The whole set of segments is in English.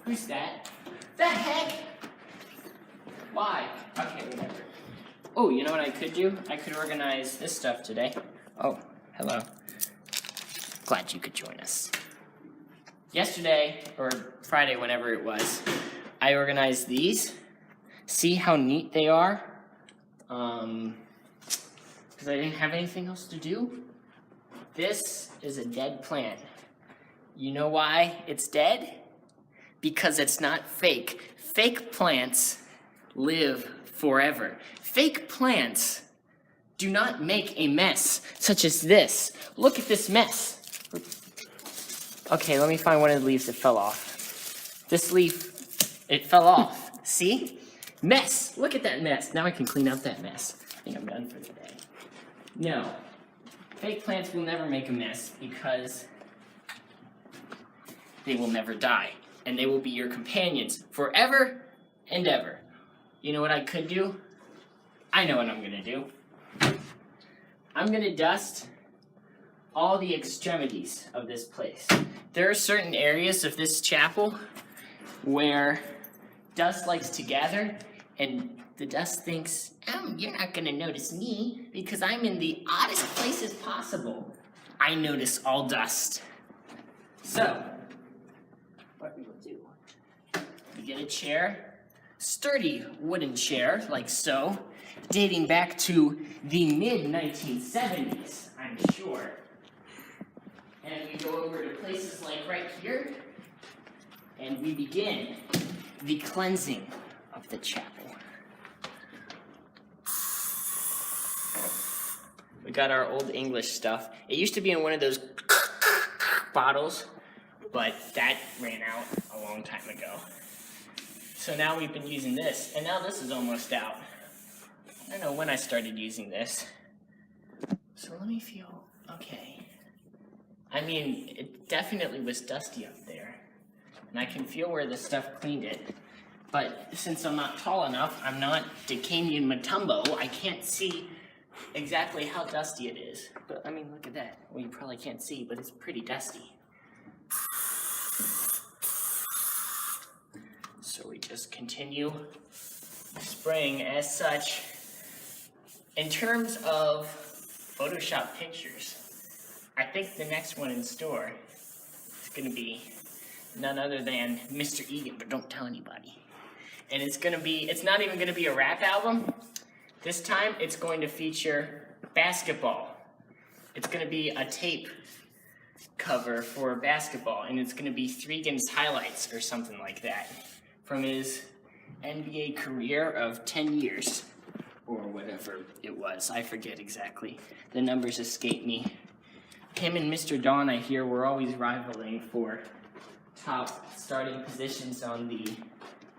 Who's that? The heck? Why? Okay, whatever. Oh, you know what I could do? I could organize this stuff today. Oh, hello. Glad you could join us. Yesterday, or Friday, whenever it was, I organized these. See how neat they are? Because I didn't have anything else to do. This is a dead plant. You know why it's dead? Because it's not fake. Fake plants live forever. Fake plants do not make a mess, such as this. Look at this mess. Okay, let me find one of the leaves that fell off. This leaf, it fell off. See? Mess. Look at that mess. Now I can clean up that mess. I think I'm done for today. No. Fake plants will never make a mess because they will never die. And they will be your companions forever and ever. You know what I could do? I know what I'm gonna do. I'm gonna dust all the extremities of this place. There are certain areas of this chapel where dust likes to gather, and the dust thinks, oh, you're not gonna notice me because I'm in the oddest places possible. I notice all dust. So, what we will do, we get a chair, sturdy wooden chair, like so, dating back to the mid-1970s, I'm sure. And we go over to places like right here, and we begin the cleansing of the chapel. We got our old English stuff. It used to be in one of those bottles, but that ran out a long time ago. So now we've been using this, and now this is almost out. I don't know when I started using this. So let me feel, okay. I mean, it definitely was dusty up there. And I can feel where the stuff cleaned it. But since I'm not tall enough, I'm not Dicamian Matumbo, I can't see exactly how dusty it is. But I mean, look at that. Well, you probably can't see, but it's pretty dusty. So we just continue spraying as such. In terms of Photoshop pictures, I think the next one in store is going to be none other than Mr. Egan, but don't tell anybody. And it's not even going to be a rap album. This time it's going to feature basketball. It's going to be a tape cover for basketball, and it's going to be Threegan's highlights or something like that from his NBA career of 10 years or whatever it was. I forget exactly. The numbers escape me. Him and Mr. Dawn, I hear, were always rivaling for top starting positions on the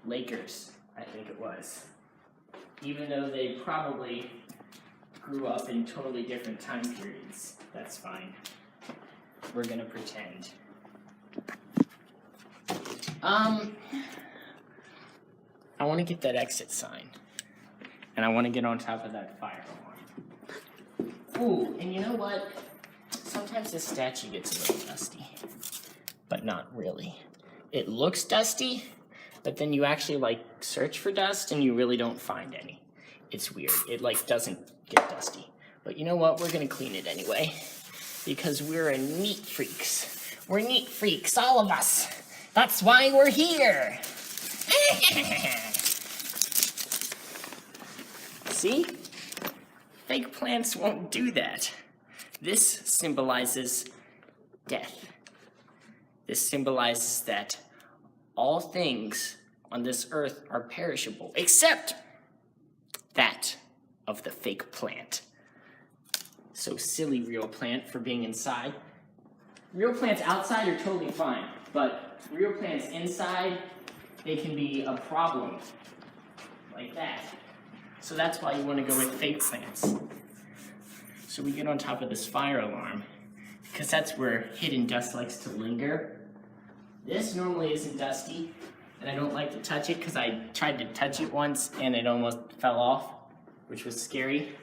Lakers, I think it was. Even though they probably grew up in totally different time periods. That's fine. We're gonna pretend. I want to get that exit sign. And I want to get on top of that fire alarm. Ooh, and you know what? Sometimes this statue gets a little dusty. But not really. It looks dusty, but then you actually search for dust and you really don't find any. It's weird. It doesn't get dusty. But you know what? We're gonna clean it anyway. Because we're a neat freaks. We're neat freaks, all of us. That's why we're here. See? Fake plants won't do that. This symbolizes death. This symbolizes that all things on this earth are perishable, except that of the fake plant. So silly real plant for being inside. Real plants outside are totally fine, but real plants inside, they can be a problem, like that. So that's why you want to go with fake plants. So we get on top of this fire alarm, because that's where hidden dust likes to linger. This normally isn't dusty, and I don't like to touch it because I tried to touch it once and it almost fell off, which was scary.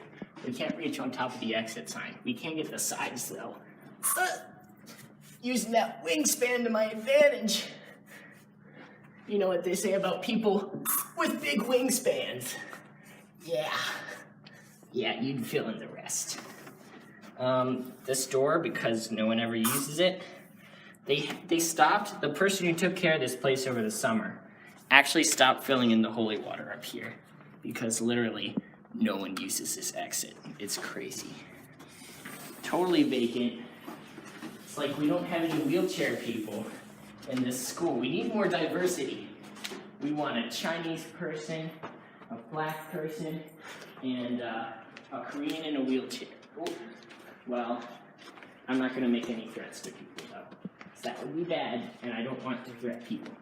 We can't reach on top of the exit sign. We can get the sides though. Using that wingspan to my advantage. You know what they say about people with big wingspans. Yeah. Yeah, you'd fill in the rest. This door, because no one ever uses it, they stopped, the person who took care of this place over the summer actually stopped filling in the holy water up here because literally no one uses this exit. It's crazy. Totally vacant. It's like we don't have any wheelchair people in this school. We need more diversity. We want a Chinese person, a black person, and a Korean in a wheelchair. Oh, well, I'm not going to make any threats to people, though. That would be bad, and I don't want to threat people.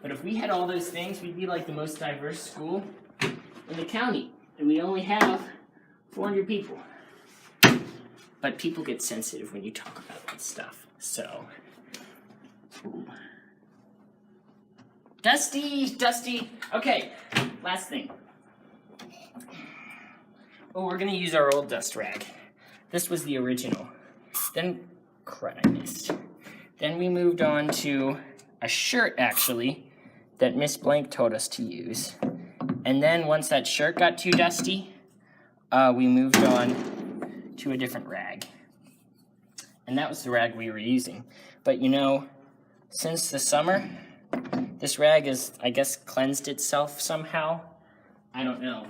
But if we had all those things, we'd be like the most diverse school in the county. And we only have 400 people. But people get sensitive when you talk about that stuff. So, ooh. Dusty. Okay, last thing. Oh, we're gonna use our old dust rag. This was the original. Then, crud, I missed. Then we moved on to a shirt, actually, that Miss Blank told us to use. And then once that shirt got too dusty, we moved on to a different rag. And that was the rag we were using. But you know, since the summer, this rag has, I guess, cleansed itself somehow. I don't know.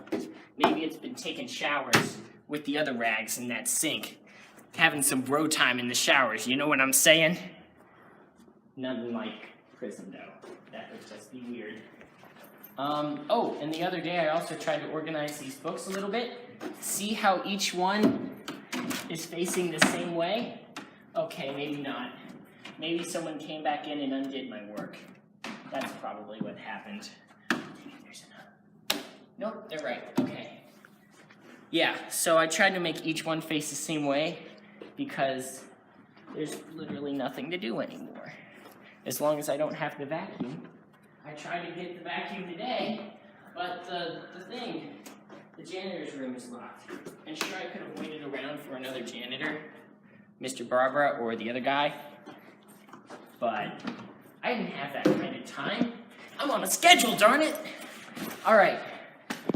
Maybe it's been taking showers with the other rags in that sink. Having some bro time in the showers, you know what I'm saying? Nothing like prison, though. That would just be weird. Oh, and the other day I also tried to organize these books a little bit. See how each one is facing the same way? Okay, maybe not. Maybe someone came back in and undid my work. That's probably what happened. There's another. Nope, they're right. Okay. Yeah, so I tried to make each one face the same way because there's literally nothing to do anymore. As long as I don't have to vacuum. I tried to get the vacuum today, but the janitor's room is locked. And sure, I could have waited around for another janitor, Mr. Barbara or the other guy, but I didn't have that kind of time. I'm on a schedule, darn it! All right,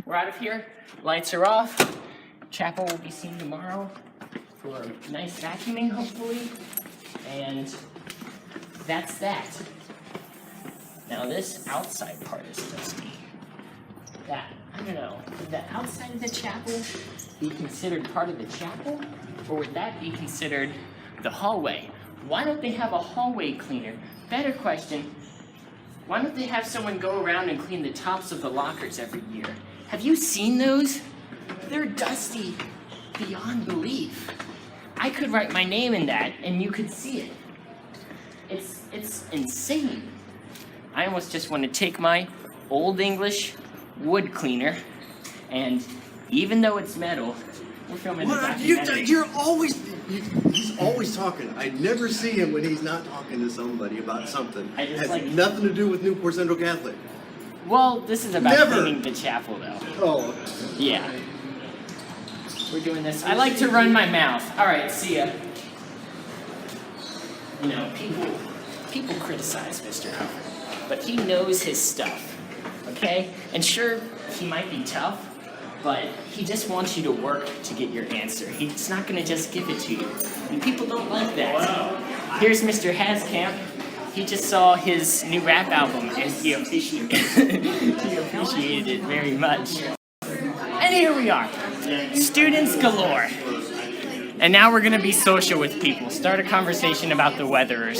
we're out of here. Lights are off. Chapel will be seen tomorrow for a nice vacuuming, hopefully. And that's that. Now this outside part is dusty. That, I don't know, would the outside of the chapel be considered part of the chapel? Or would that be considered the hallway? Why don't they have a hallway cleaner? Better question, why don't they have someone go around and clean the tops of the lockers every year? Have you seen those? They're dusty beyond belief. I could write my name in that and you could see it. It's insane. I almost just want to take my Old English wood cleaner and even though it's metal, we're filming a documentary. He's always talking. I never see him when he's not talking to somebody about something. I just Has nothing to do with Newport Central Catholic. Well, this is about cleaning the chapel, though. Oh. Yeah. We're doing this. I like to run my mouth. All right, see ya. You know, people criticize Mr. Howard, but he knows his stuff, okay? And sure, he might be tough, but he just wants you to work to get your answer. He's not going to just give it to you. And people don't like that. Wow. Here's Mr. Hascamp. He just saw his new rap album, and he appreciated it very much. And here we are, students galore. And now we're going to be social with people, start a conversation about the weather.